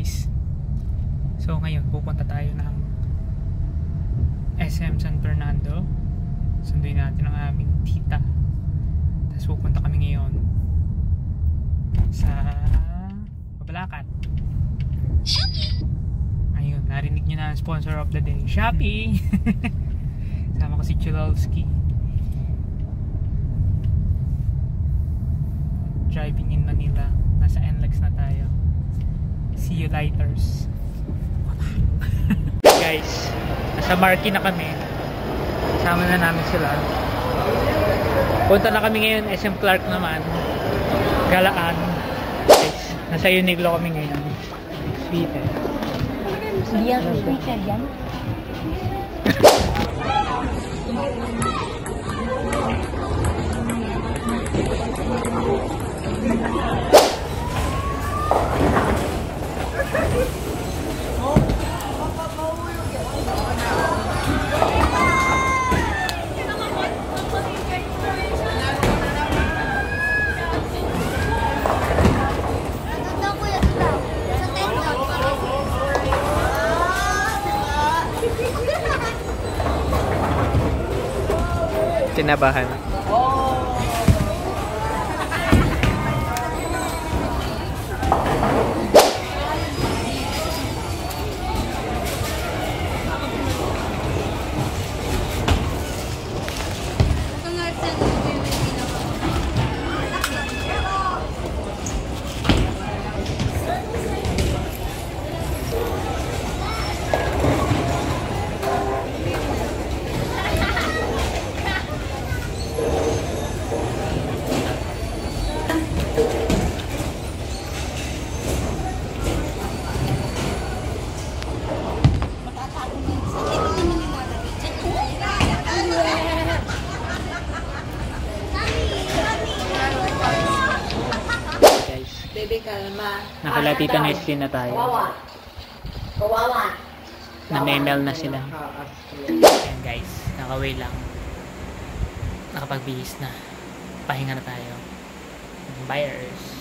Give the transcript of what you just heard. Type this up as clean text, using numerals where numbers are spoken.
guys. So ngayon pupunta tayo ng SM San Fernando. Sunduin natin ang aming tita. Tapos pupunta kami ngayon sa Pabalakat. Ayun, narinig nyo na ang sponsor of the day, Shopee. Sama ko si Chulowski. Driving in Manila. Nasa NLEX na tayo. See you lighters. Guys, nasa Marquee na kami. Sama na namin sila. Punta na kami ngayon, SM Clark naman. Galaan. Guys, nasa Uniqlo kami ngayon. Sweeter. Hindi yan sweeter yan. Kinabahan. Nakalapita na isin na tayo. Na-mail na sila. Ayan guys, nakaway lang. Nakapagbihis na. Pahinga na tayo. Buyers.